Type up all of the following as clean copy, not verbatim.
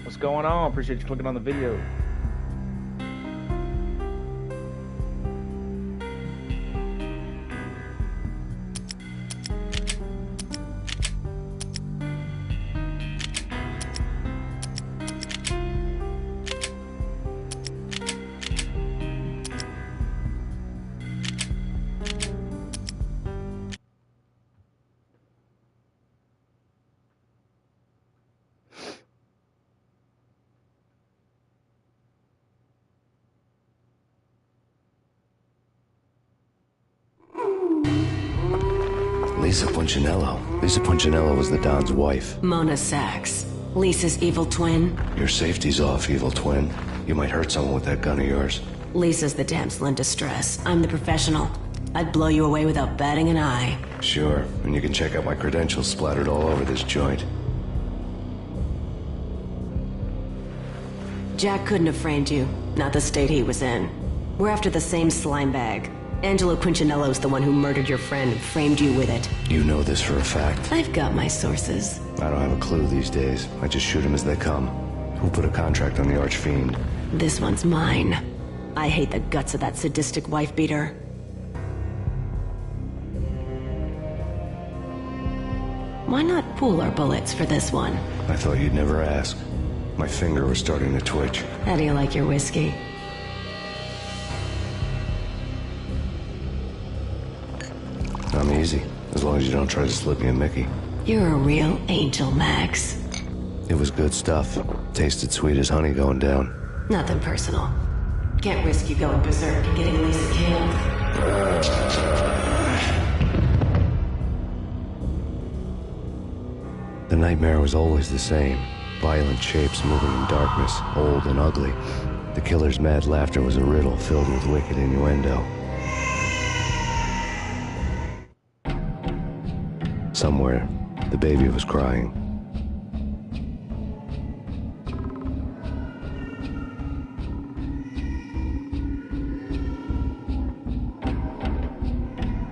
What's going on? Appreciate you clicking on the video. Lisa Punchinello was the Don's wife. Mona Sachs. Lisa's evil twin. Your safety's off, evil twin. You might hurt someone with that gun of yours. Lisa's the damsel in distress. I'm the professional. I'd blow you away without batting an eye. Sure, and you can check out my credentials splattered all over this joint. Jack couldn't have framed you. Not the state he was in. We're after the same slime bag. Angelo Punchinello's the one who murdered your friend and framed you with it. You know this for a fact. I've got my sources. I don't have a clue these days. I just shoot them as they come. Who put a contract on the Archfiend? This one's mine. I hate the guts of that sadistic wife-beater. Why not pool our bullets for this one? I thought you'd never ask. My finger was starting to twitch. How do you like your whiskey? I'm easy, as long as you don't try to slip me a Mickey. You're a real angel, Max. It was good stuff. Tasted sweet as honey going down. Nothing personal. Can't risk you going berserk and getting Lisa killed. The nightmare was always the same. Violent shapes moving in darkness, old and ugly. The killer's mad laughter was a riddle filled with wicked innuendo. Somewhere, the baby was crying.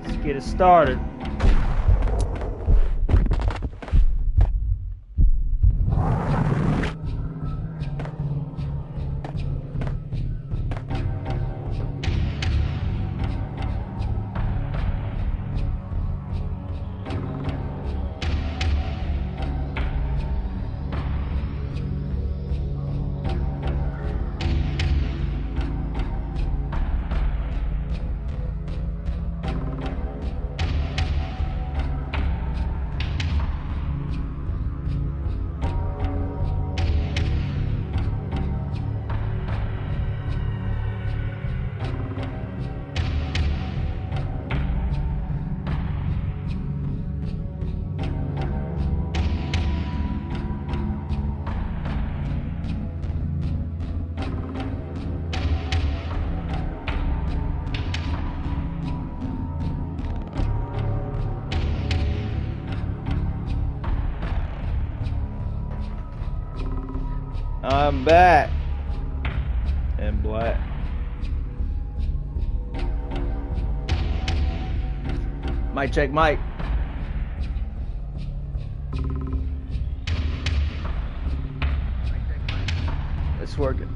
Let's get it started. I'm back. And black. Mic check, mic. It's working.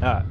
Alright.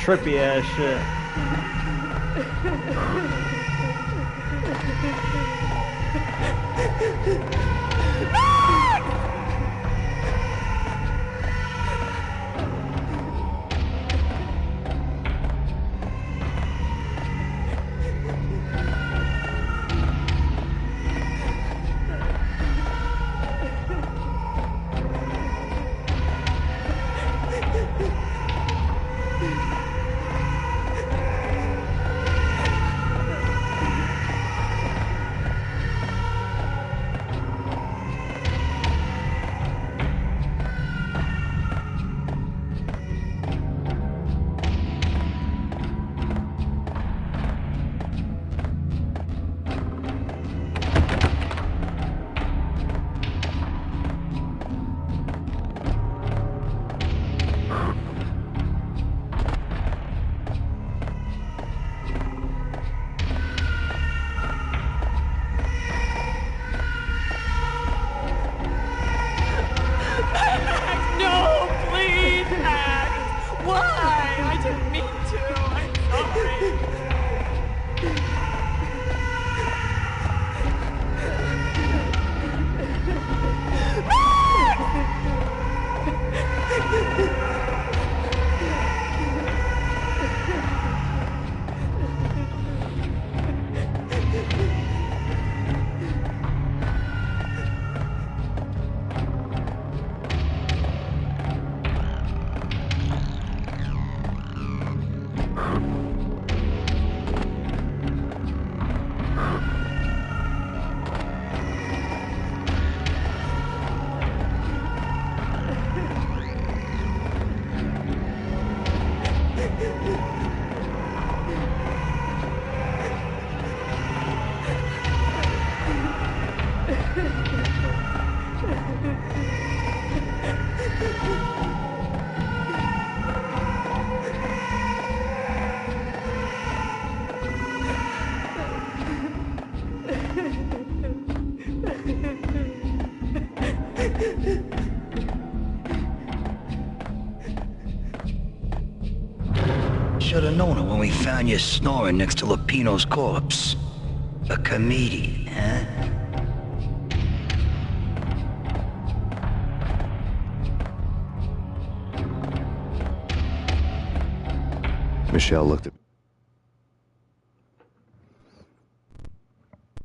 Trippy ass shit. No, please, Max! Why? I didn't mean to. I'm sorry. Should have known it when we found you snoring next to Lupino's corpse. A comedian, huh? Michelle looked at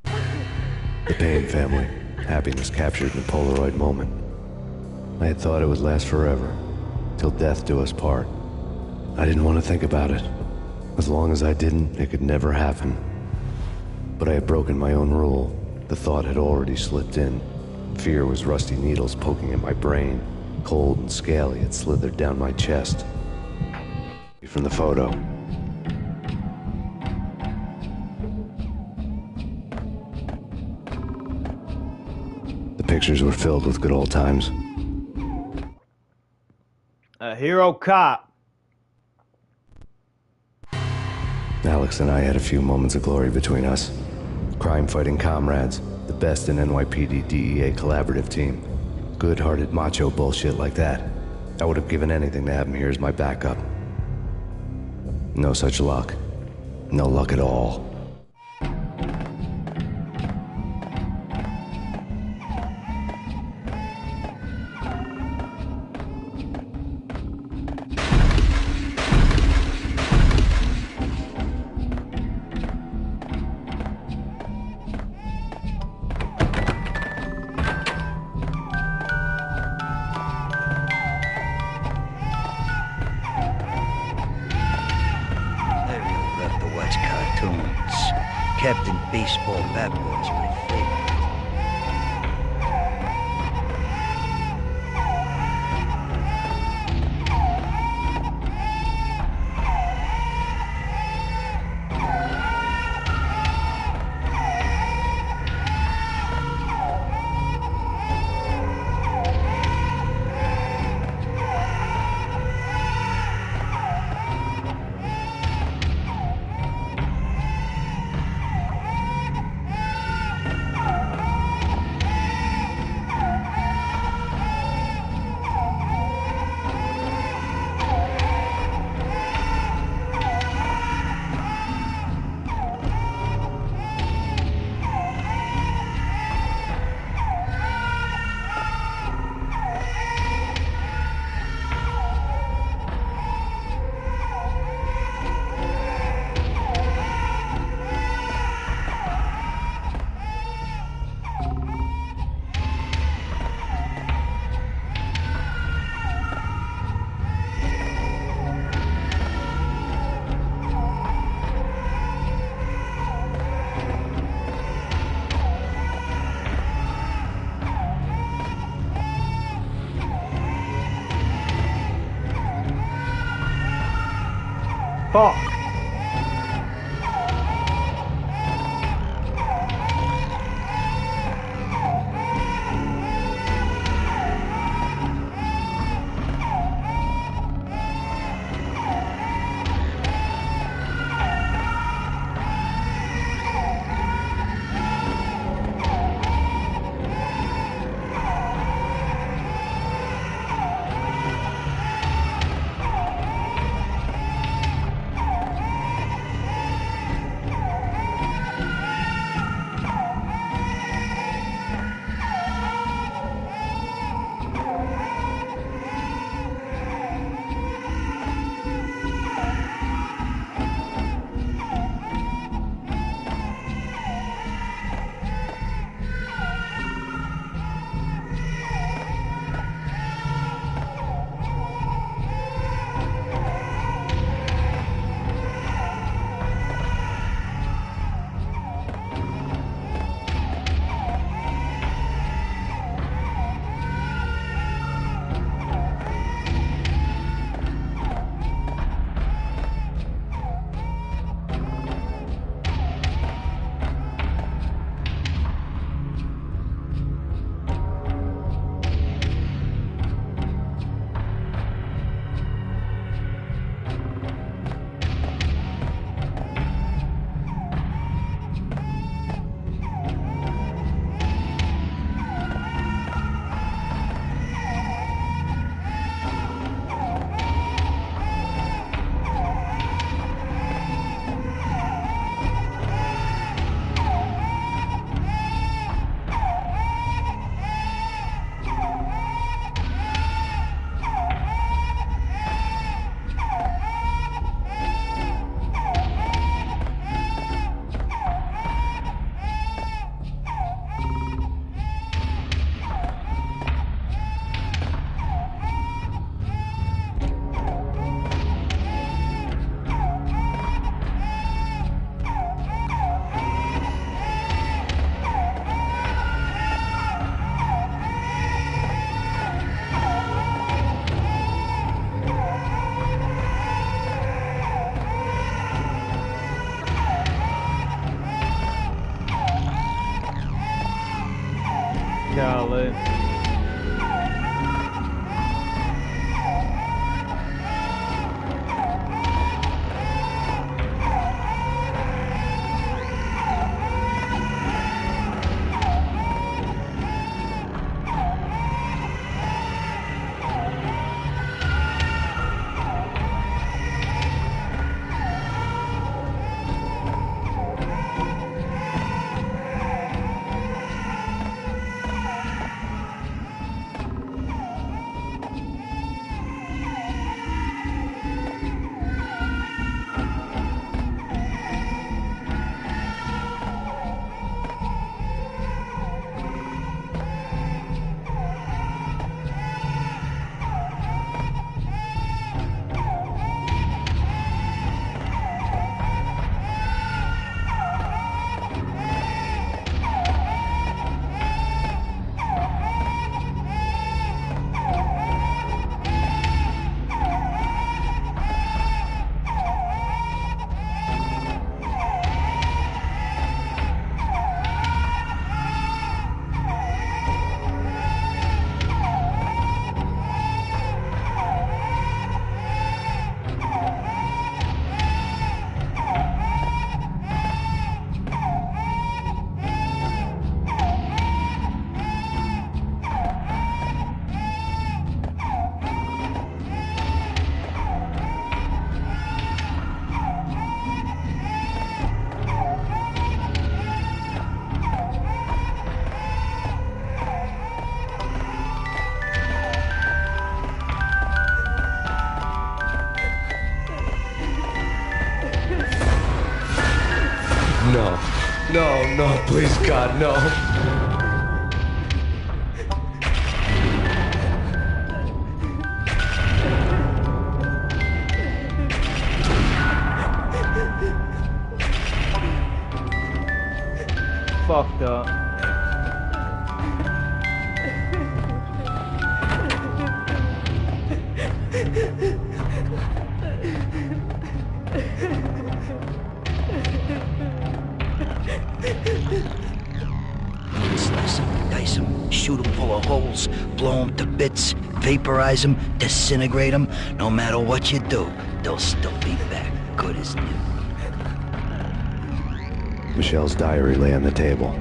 the Payne family. Happiness captured in a Polaroid moment. I had thought it would last forever, till death do us part. I didn't want to think about it. As long as I didn't, it could never happen. But I had broken my own rule. The thought had already slipped in. Fear was rusty needles poking at my brain. Cold and scaly, it slithered down my chest. From the photo. The pictures were filled with good old times. A hero cop. Alex and I had a few moments of glory between us. Crime-fighting comrades, the best in NYPD DEA collaborative team. Good-hearted macho bullshit like that. I would have given anything to have him here as my backup. No such luck. No luck at all. Captain Baseball Bat Boy's my favorite. Fuck. Golly. No. No, no, please, God, no. Fucked up. assholes, blow them to bits, vaporize them, disintegrate them. No matter what you do, they'll still be back, good as new. Michelle's diary lay on the table.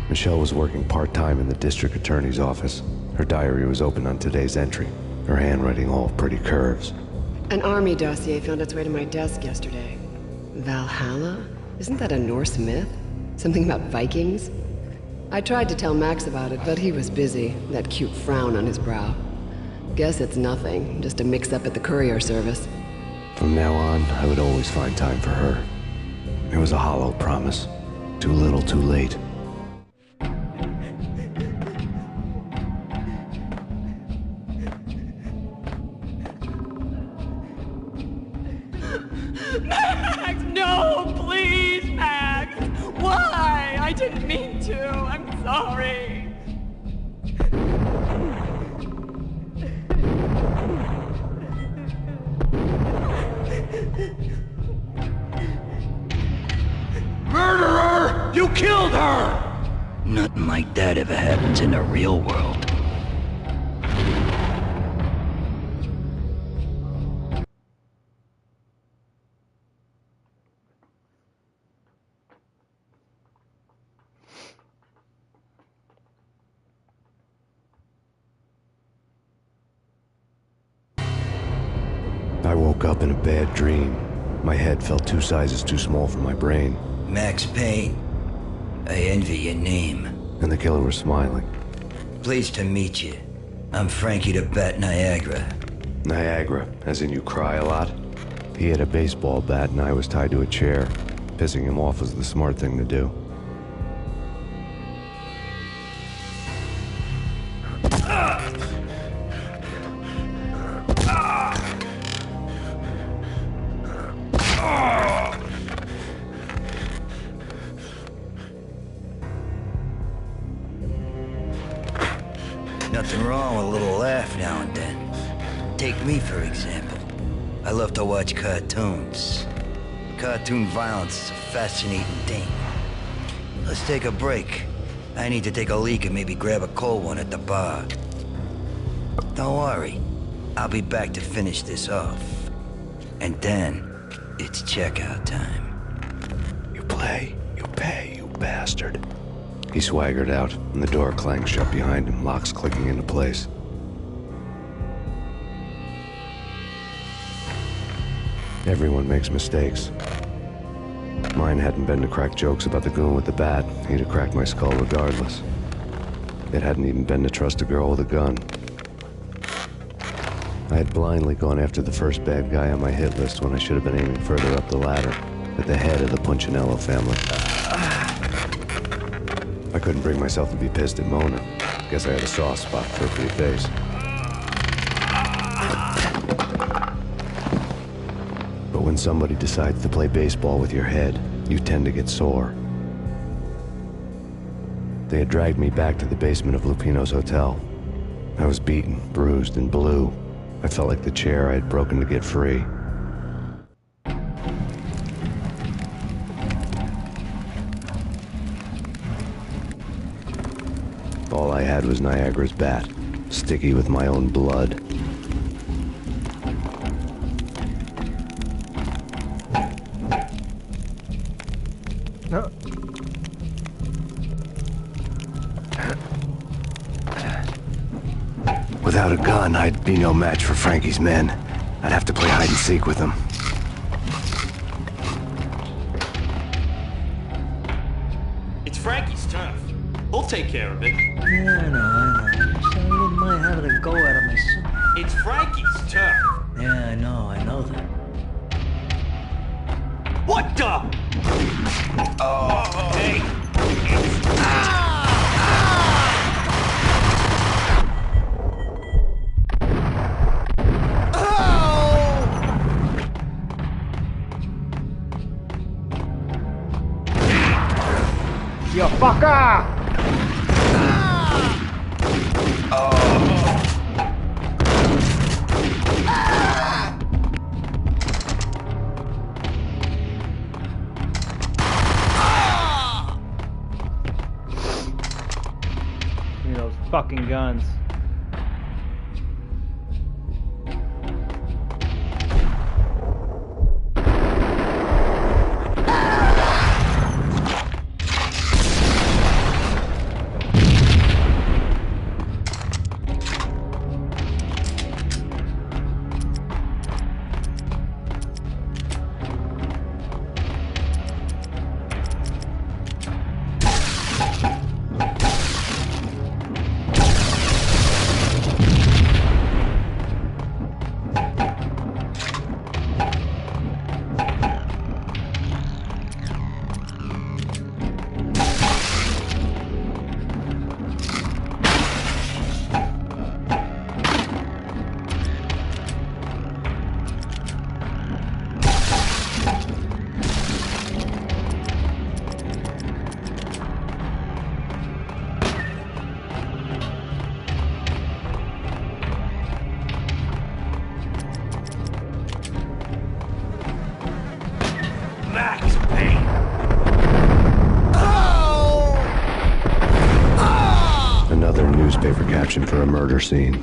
Michelle was working part-time in the district attorney's office. Her diary was open on today's entry, her handwriting all pretty curves. An army dossier found its way to my desk yesterday. Valhalla? Isn't that a Norse myth? Something about Vikings? I tried to tell Max about it, but he was busy, that cute frown on his brow. Guess it's nothing, just a mix-up at the courier service. From now on, I would always find time for her. It was a hollow promise. Too little, too late. Max, no, please, Max. Why? I didn't mean to. I'm sorry. Murderer! You killed her! Nothing like that ever happens in the real world. I woke up in a bad dream. My head felt 2 sizes too small for my brain. Max Payne, I envy your name. And the killer was smiling. Pleased to meet you. I'm Frankie the Bat Niagara. Niagara, as in you cry a lot? He had a baseball bat and I was tied to a chair. Pissing him off was the smart thing to do. Nothing wrong with a little laugh now and then. Take me, for example. I love to watch cartoons. Cartoon violence is a fascinating thing. Let's take a break. I need to take a leak and maybe grab a cold one at the bar. Don't worry. I'll be back to finish this off. And then, it's checkout time. You play, you pay, you bastard. He swaggered out, and the door clanged shut behind him, locks clicking into place. Everyone makes mistakes. Mine hadn't been to crack jokes about the goon with the bat. He'd have cracked my skull regardless. It hadn't even been to trust a girl with a gun. I had blindly gone after the first bad guy on my hit list when I should have been aiming further up the ladder, at the head of the Punchinello family. I couldn't bring myself to be pissed at Mona. Guess I had a soft spot for her pretty face. But when somebody decides to play baseball with your head, you tend to get sore. They had dragged me back to the basement of Lupino's hotel. I was beaten, bruised, and blue. I felt like the chair I had broken to get free. All I had was Niagara's bat, sticky with my own blood. No. Without a gun, I'd be no match for Frankie's men. I'd have to play hide and seek with them. It's Frankie's turf. He'll take care of it. Yeah, I know. So I wouldn't mind having a go at him myself. It's Frankie's turf. Yeah, I know that. What the? Oh, hey. You fucker! fucking guns. Max Payne. Another newspaper caption for a murder scene.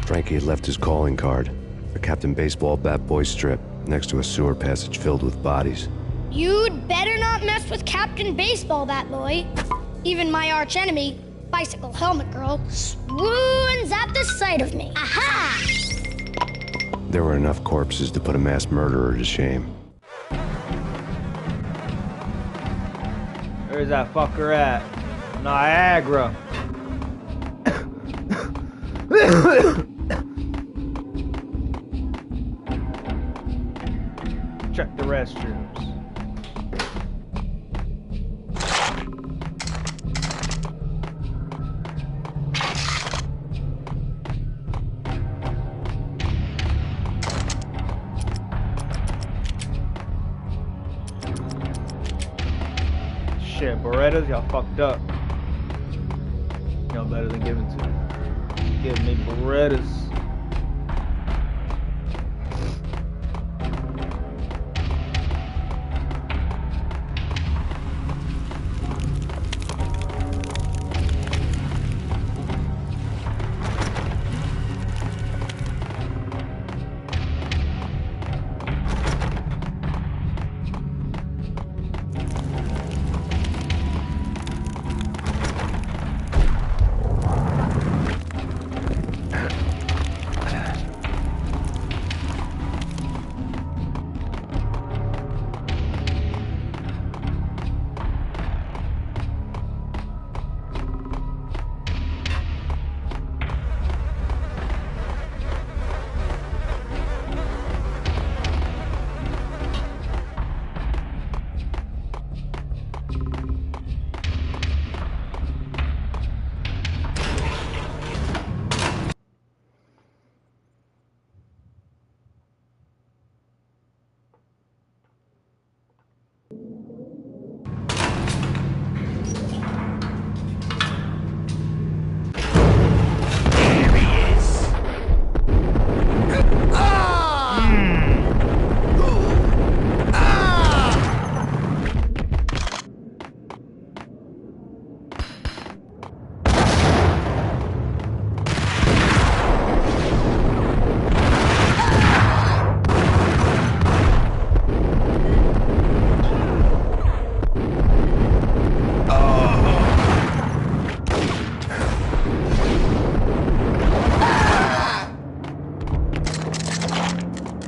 Frankie had left his calling card, a Captain Baseball bat boy strip, next to a sewer passage filled with bodies. You'd better not mess with Captain Baseball Bat Boy. Even my archenemy, Bicycle Helmet Girl, swoons at the sight of me. Aha! There were enough corpses to put a mass murderer to shame. Where's that fucker at? Niagara. Check the restrooms. Shit, Berettas, y'all fucked up. Y'all better than giving me Berettas.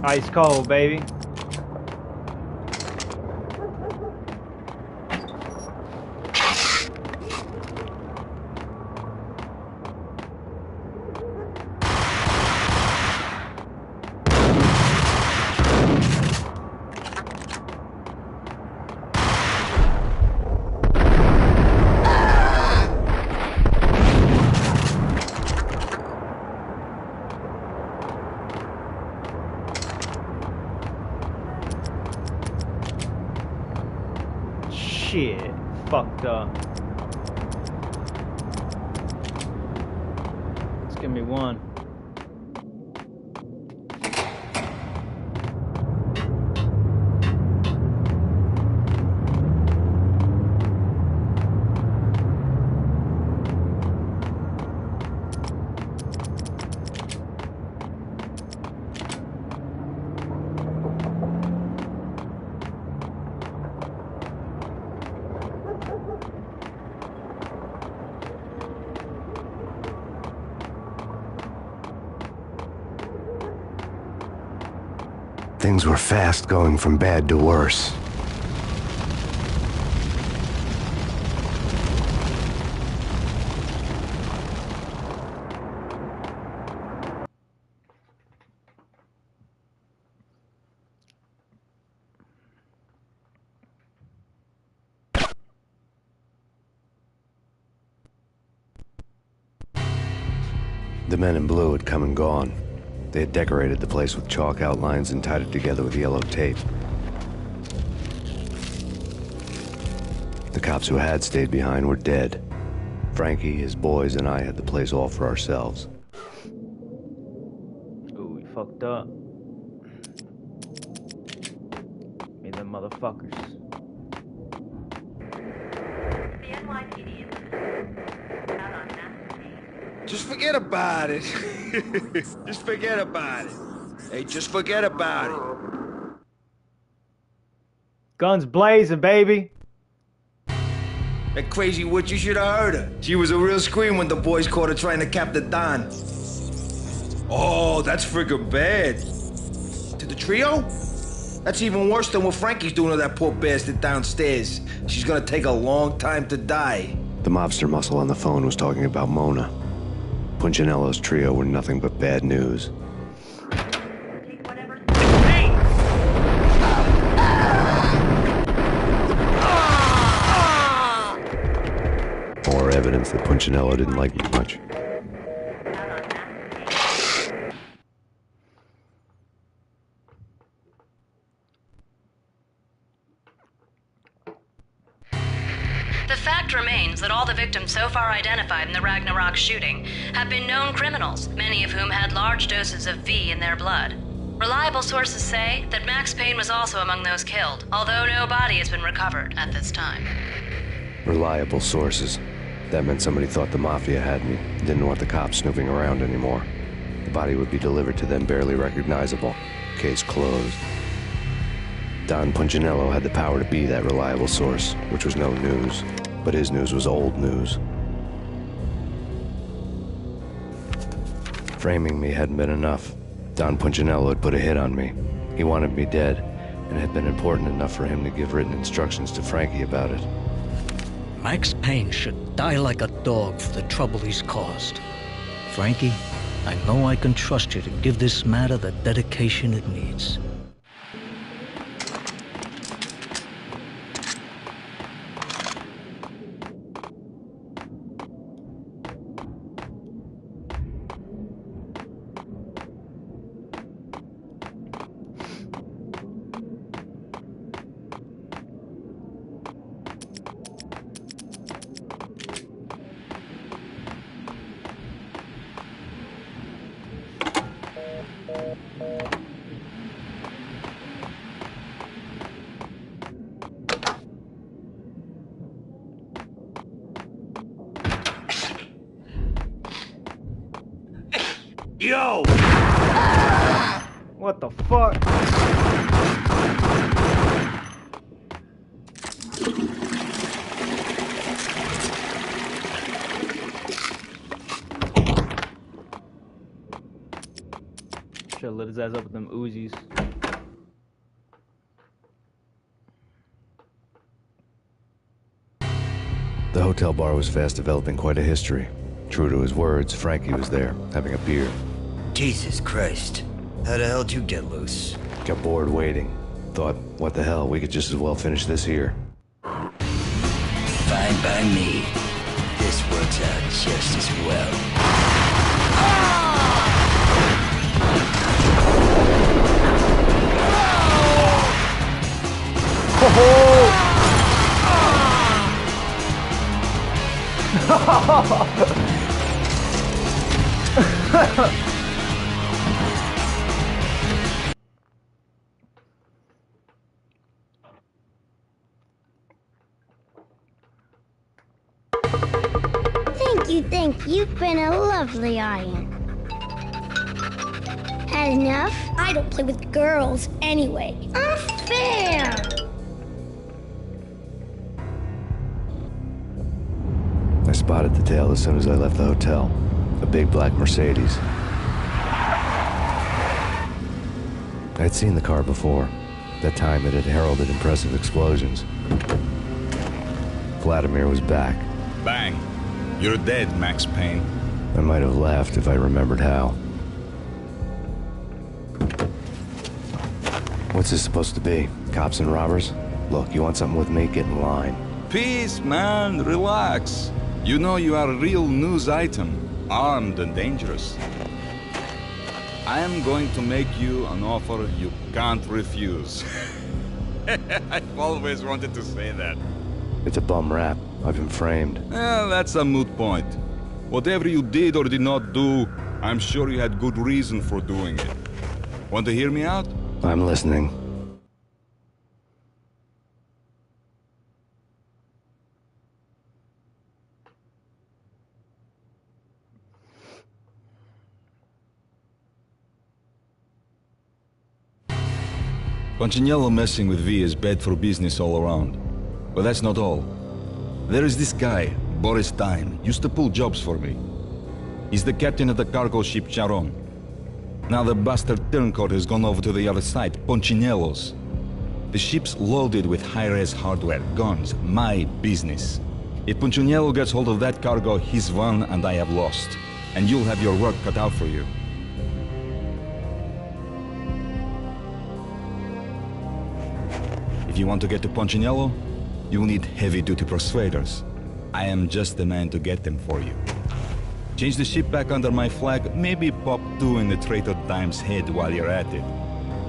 Ice cold, baby. fucked up. Just give me one. Things were fast going from bad to worse. The men in blue had come and gone. They had decorated the place with chalk outlines and tied it together with yellow tape. The cops who had stayed behind were dead. Frankie, his boys, and I had the place all for ourselves. Ooh, we fucked up. Me them motherfuckers. The NYPD is out on that. Just forget about it. Just forget about it. Hey, just forget about it. Guns blazing, baby. That crazy witch, you should have heard her. She was a real scream when the boys caught her trying to cap the Don. Oh, that's friggin' bad. To the trio? That's even worse than what Frankie's doing to that poor bastard downstairs. She's gonna take a long time to die. The mobster muscle on the phone was talking about Mona. Punchinello's trio were nothing but bad news. More evidence that Punchinello didn't like me much. The fact remains that all the victims so far identified in the Ragnarok shooting have been known criminals, many of whom had large doses of V in their blood. Reliable sources say that Max Payne was also among those killed, although no body has been recovered at this time. Reliable sources. That meant somebody thought the Mafia had me, didn't want the cops snooping around anymore. The body would be delivered to them barely recognizable. Case closed. Don Punchinello had the power to be that reliable source, which was no news. But his news was old news. Framing me hadn't been enough. Don Punchinello had put a hit on me. He wanted me dead, and it had been important enough for him to give written instructions to Frankie about it. Max Payne should die like a dog for the trouble he's caused. Frankie, I know I can trust you to give this matter the dedication it needs. Yo! What the fuck? Should've lit his ass up with them Uzis. The hotel bar was fast developing quite a history. True to his words, Frankie was there, having a beer. Jesus Christ. How the hell did you get loose? Got bored waiting. Thought, what the hell, we could just as well finish this here. Fine by me. This works out just as well. Thank you. You've been a lovely iron. Had enough? I don't play with girls anyway. Unfair! I spotted the tail as soon as I left the hotel. A big black Mercedes. I had seen the car before. That time it had heralded impressive explosions. Vladimir was back. Bang. You're dead, Max Payne. I might have laughed if I remembered how. What's this supposed to be? Cops and robbers? Look, you want something with me? Get in line. Peace, man. Relax. You know you are a real news item. Armed and dangerous. I am going to make you an offer you can't refuse. I've always wanted to say that. It's a bum rap. I've been framed. Well, that's a moot point. Whatever you did or did not do, I'm sure you had good reason for doing it. Want to hear me out? I'm listening. Punchinello messing with V is bad for business all around. But that's not all. There is this guy, Boris Time, used to pull jobs for me. He's the captain of the cargo ship Charon. Now the bastard turncoat has gone over to the other side, Punchinello's. The ship's loaded with high-res hardware, guns, my business. If Punchinello gets hold of that cargo, he's won and I have lost. And you'll have your work cut out for you. If you want to get to Punchinello, you'll need heavy-duty persuaders. I am just the man to get them for you. Change the ship back under my flag, maybe pop 2 in the traitor Dime's head while you're at it.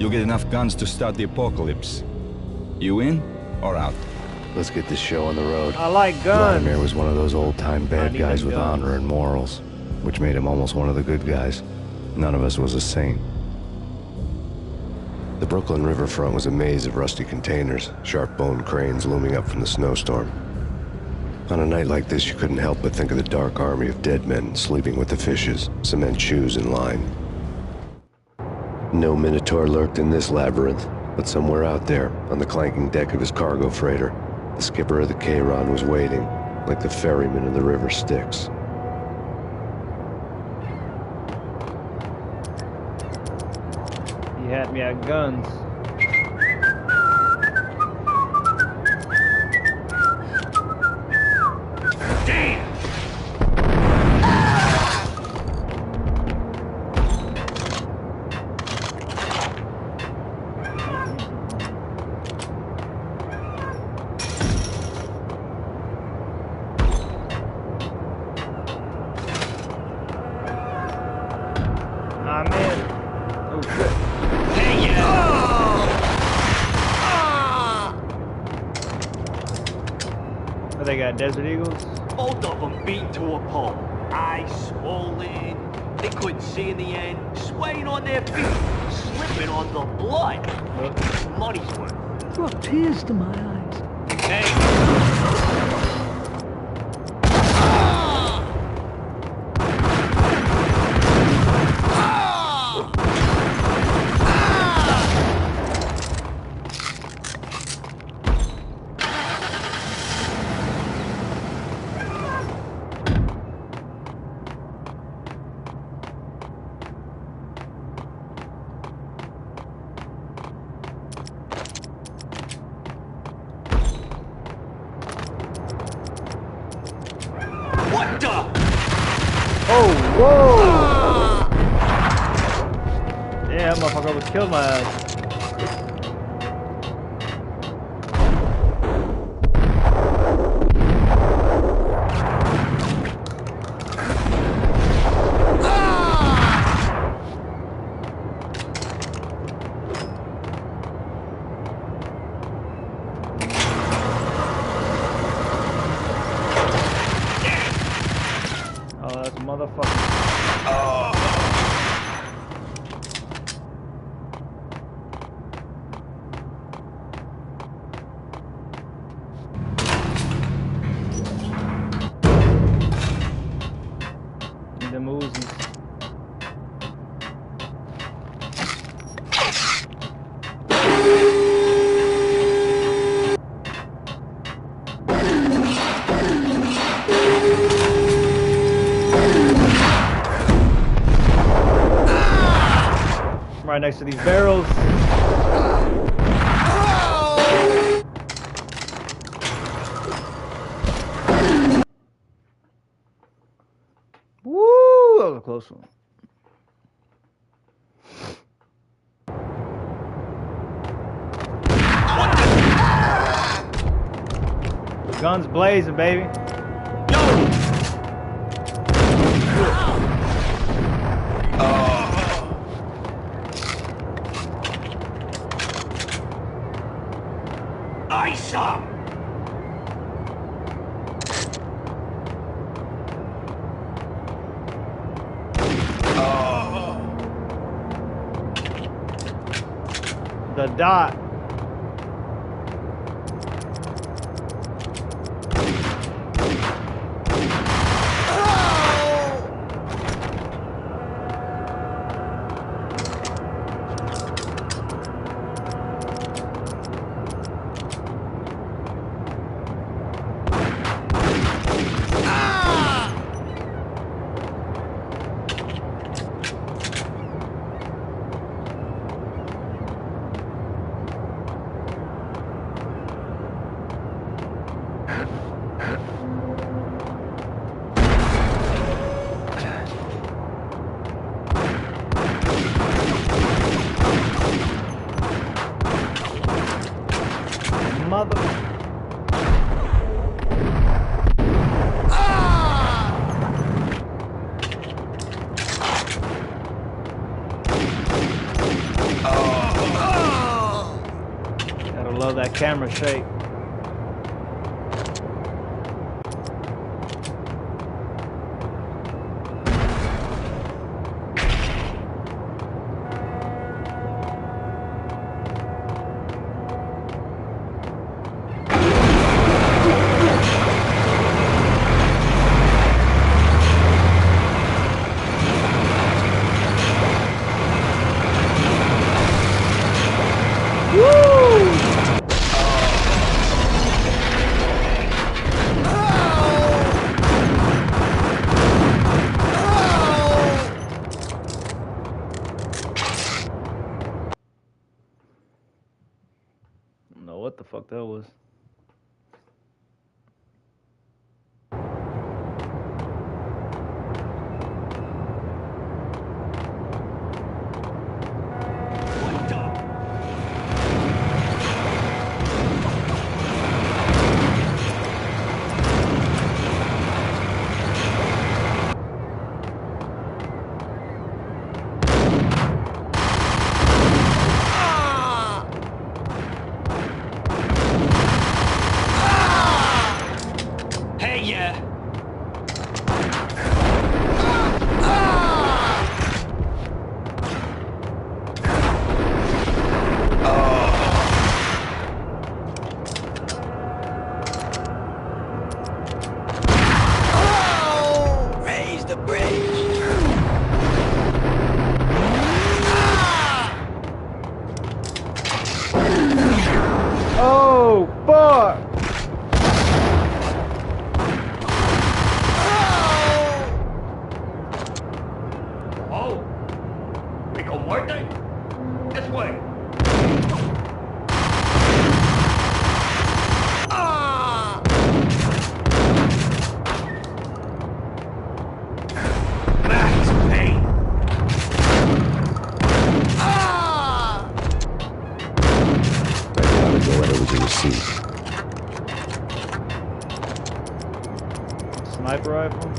You'll get enough guns to start the apocalypse. You in or out? Let's get this show on the road. I like guns. Vladimir was one of those old-time bad guys with honor and morals, which made him almost one of the good guys. None of us was a saint. The Brooklyn riverfront was a maze of rusty containers, sharp-boned cranes looming up from the snowstorm. On a night like this, you couldn't help but think of the dark army of dead men sleeping with the fishes, cement shoes in line. No Minotaur lurked in this labyrinth, but somewhere out there, on the clanking deck of his cargo freighter, the skipper of the Chiron was waiting, like the ferryman in the river Styx. He had me at guns. Damn! I'm in. Oh shit. Oh, they got Desert Eagles? Both of them beat to a pulp. Eyes swollen. They couldn't see in the end. Swaying on their feet. Slipping on the blood. Money's worth. Brought tears to my eyes. Hey! What the? Oh, whoa! Yeah, that motherfucker almost killed my ass. Motherfucker. The Uzis. Right next to these barrels. Woo! That was a close one. Guns blazing, baby. Ice up! The dot. Mother. Gotta love that camera shake. Know what the fuck that was. Hey, yeah. Raise the bridge. Oh, fuck! Oh, Rico Muerte? This way. Max Payne. I doubted the letter was a receipt. Sniper rifle.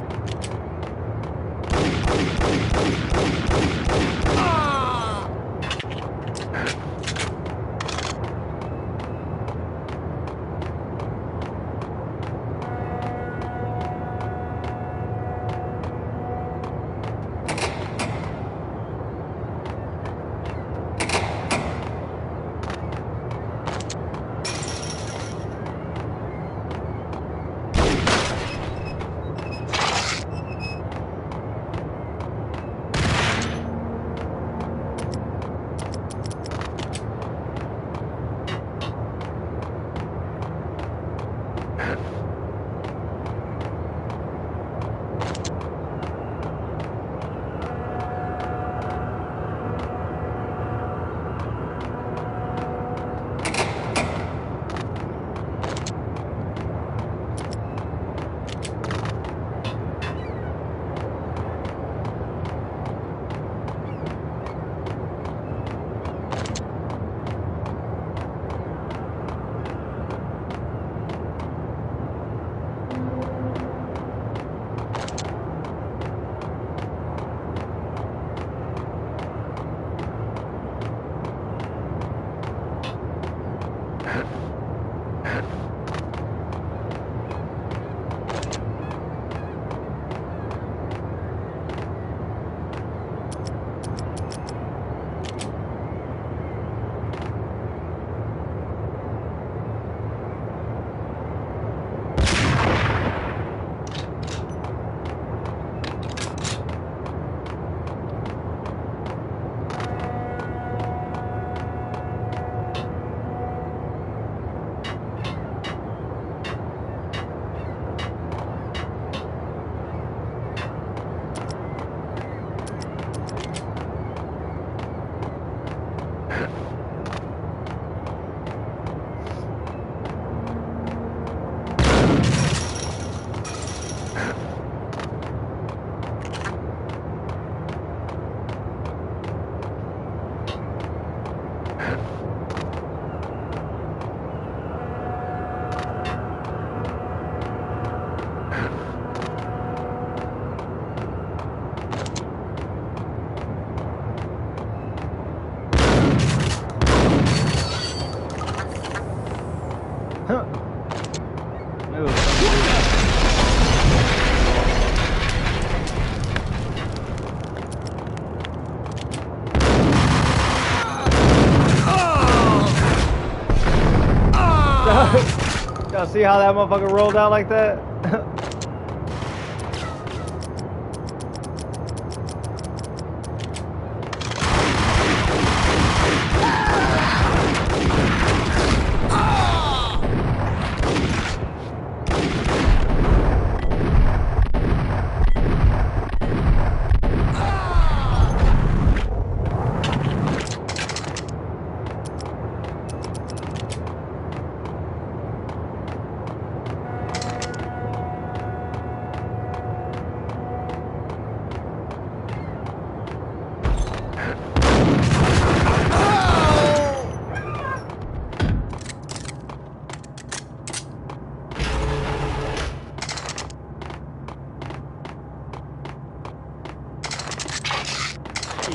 see how that motherfucker rolled out like that?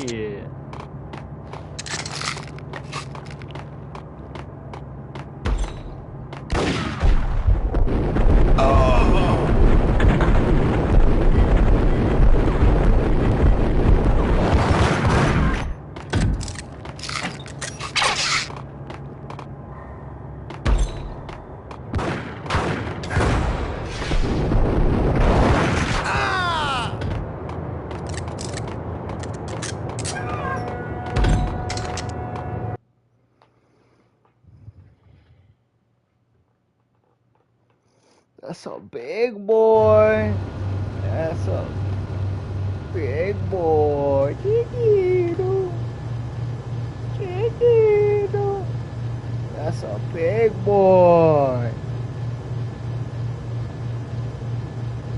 Yeah. That's a big boy. That's a big boy. Chiquito. Chiquito. That's a big boy.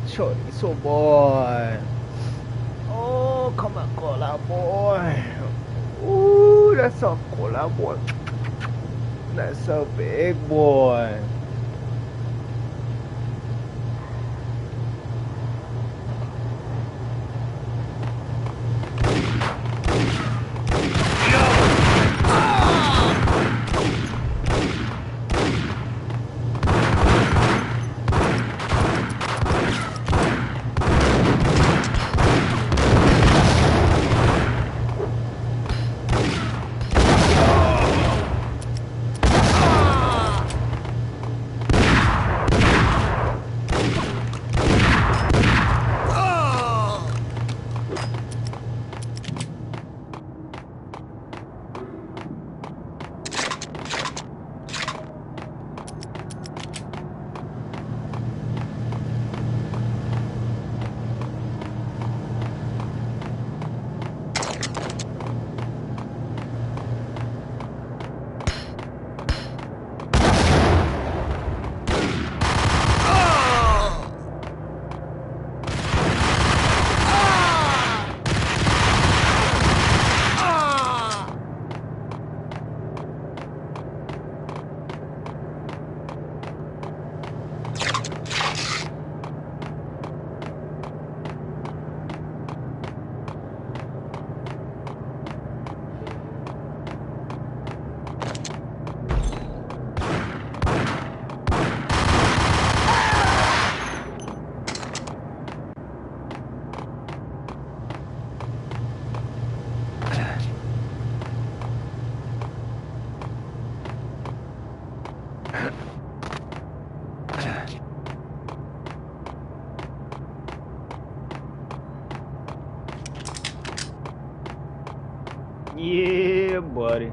Chorizo boy. Oh, come on, cola boy. Ooh, that's a cola boy. That's a big boy. Yeah, buddy.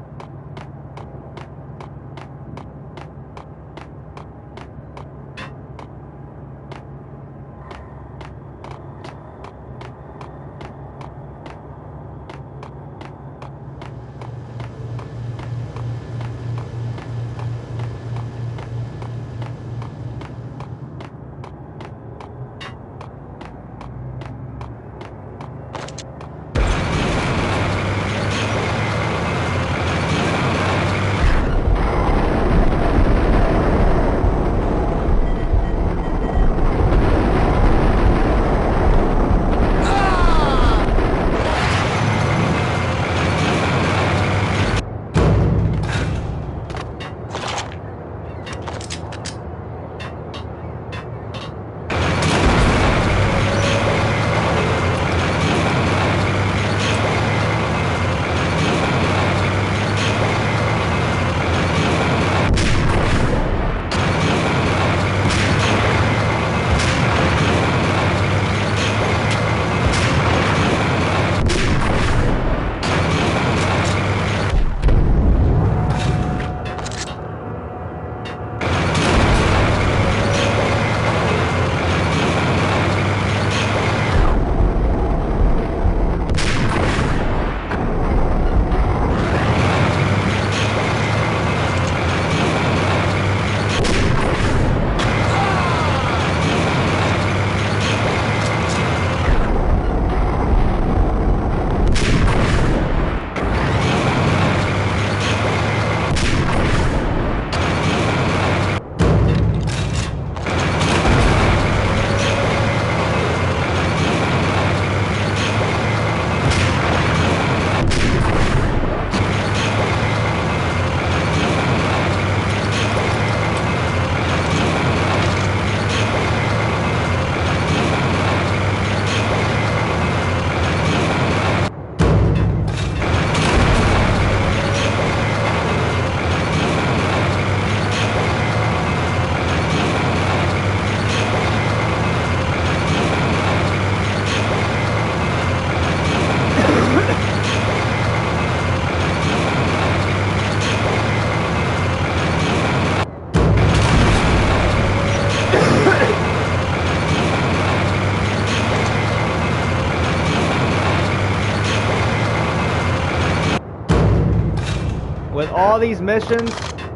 all these missions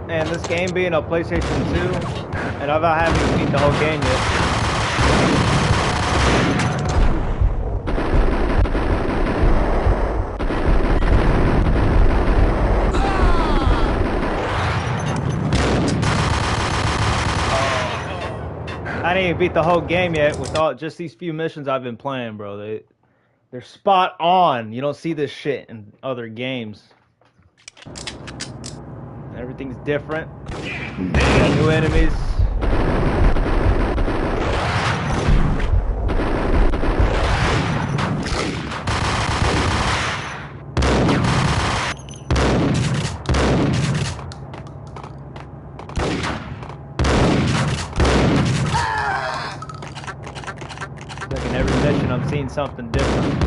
and this game being a PlayStation 2, and I haven't even beat the whole game yet. I didn't even beat the whole game yet with all just these few missions I've been playing, bro. They're spot on. You don't see this shit in other games. Everything's different. Got new enemies. Like in every mission, I'm seeing something different.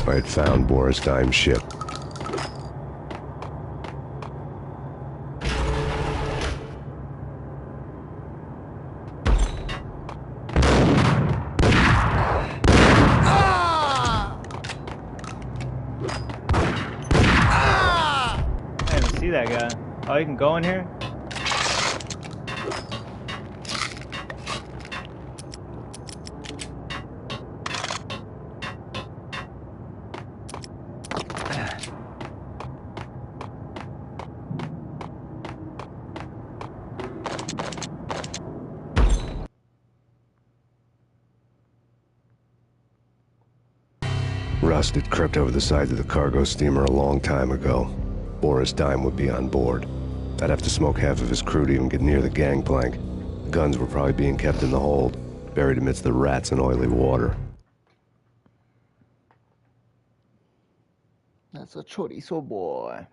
I had found Boris Dime's ship. I didn't see that guy. Oh, you can go in here? Rust had crept over the sides of the cargo steamer a long time ago. Boris Dime would be on board. I'd have to smoke half of his crew to even get near the gangplank. The guns were probably being kept in the hold, buried amidst the rats and oily water. That's a chorizo boy.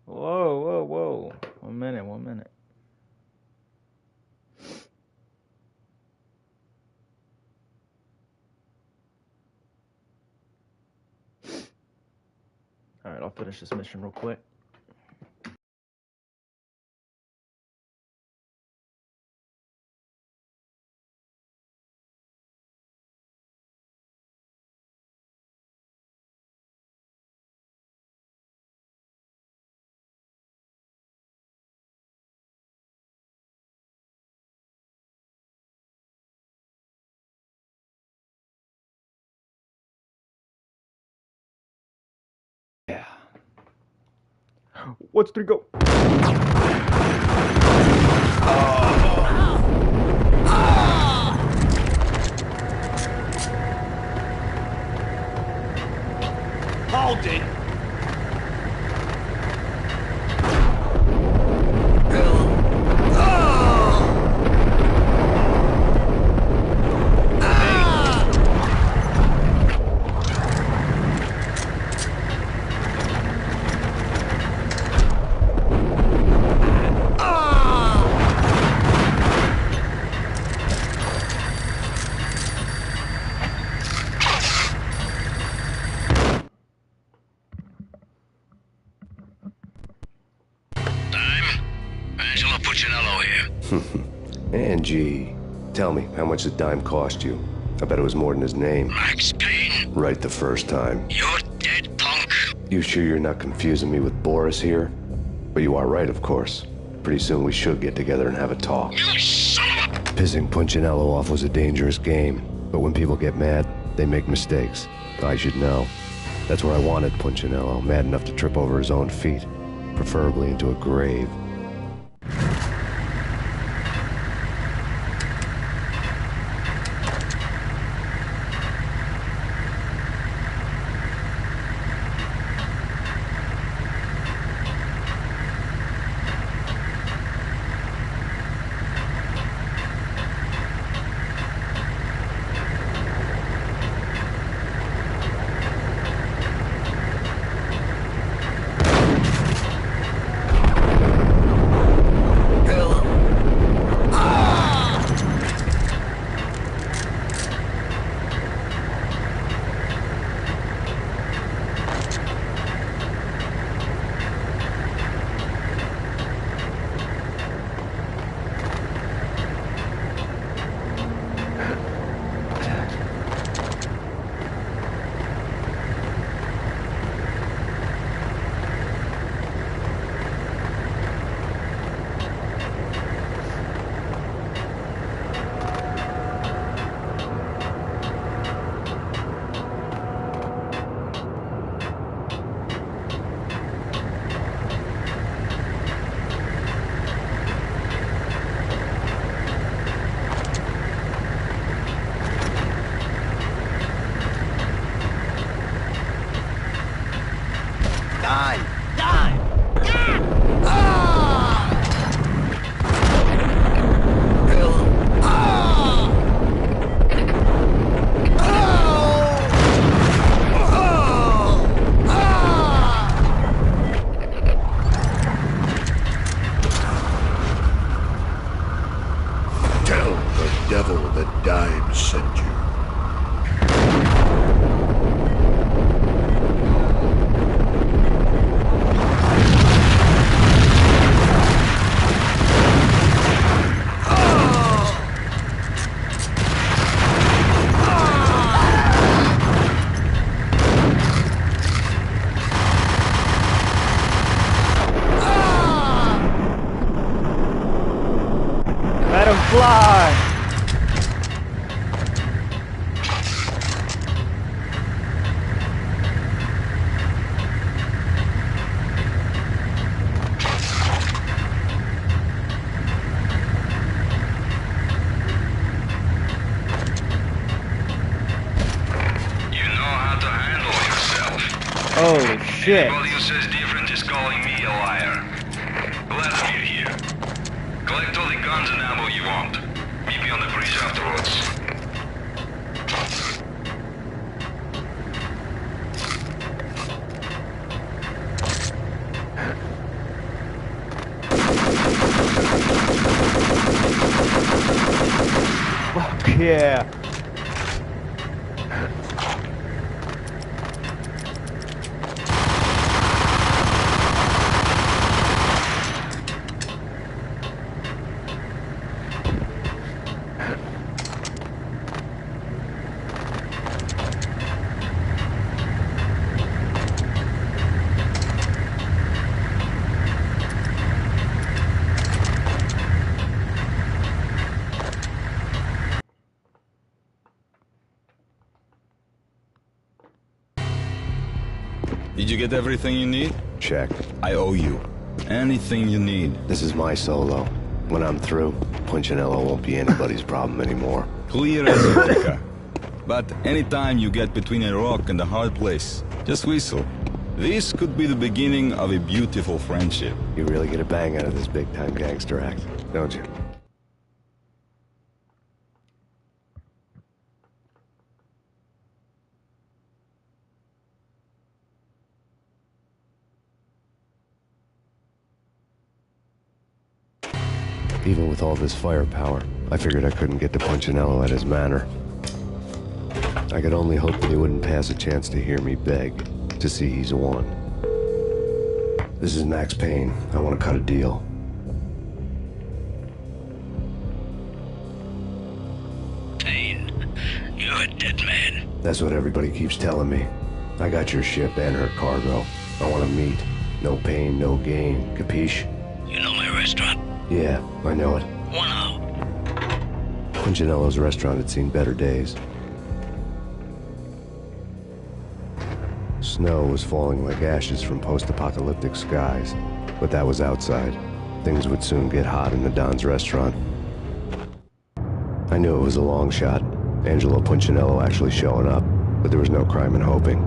Whoa, whoa, whoa. 1 minute, 1 minute. Alright, I'll finish this mission real quick. Yeah. What's 3 go? Oh. Alden! Angie, tell me, how much did Dime cost you? I bet it was more than his name. Max Payne. Right the first time. You're dead, punk. You sure you're not confusing me with Boris here? But you are right, of course. Pretty soon we should get together and have a talk. You son of a... Pissing Punchinello off was a dangerous game. But when people get mad, they make mistakes. I should know. That's where I wanted Punchinello, mad enough to trip over his own feet. Preferably into a grave. Fly! Holy shit. Anybody who says different is calling me a liar. Glad you're here. Collect all the guns and ammo you want. Meet me on the bridge afterwards. Fuck yeah. Did you get everything you need? Check. I owe you. Anything you need. This is my solo. When I'm through, Punchinello won't be anybody's problem anymore. Clear as vodka. But anytime you get between a rock and a hard place, just whistle. This could be the beginning of a beautiful friendship. You really get a bang out of this big-time gangster act, don't you? Even with all this firepower, I figured I couldn't get to Punchinello at his manor. I could only hope that he wouldn't pass a chance to hear me beg, to see he's won. This is Max Payne. I want to cut a deal. Payne, you're a dead man. That's what everybody keeps telling me. I got your ship and her cargo. I want to meet. No pain, no gain. Capiche? You know my restaurant? Yeah, I know it. 1-0. Punchinello's restaurant had seen better days. Snow was falling like ashes from post-apocalyptic skies, but that was outside. Things would soon get hot in the Don's restaurant. I knew it was a long shot, Angelo Punchinello actually showing up, but there was no crime in hoping.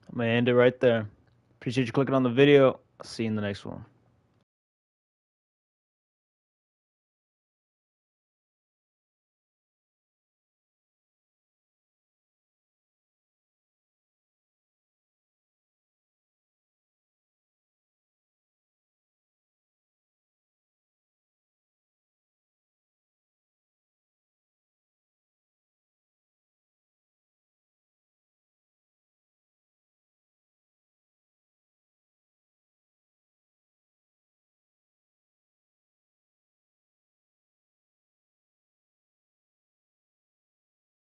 I'm gonna end it right there. Appreciate you clicking on the video. I'll see you in the next one.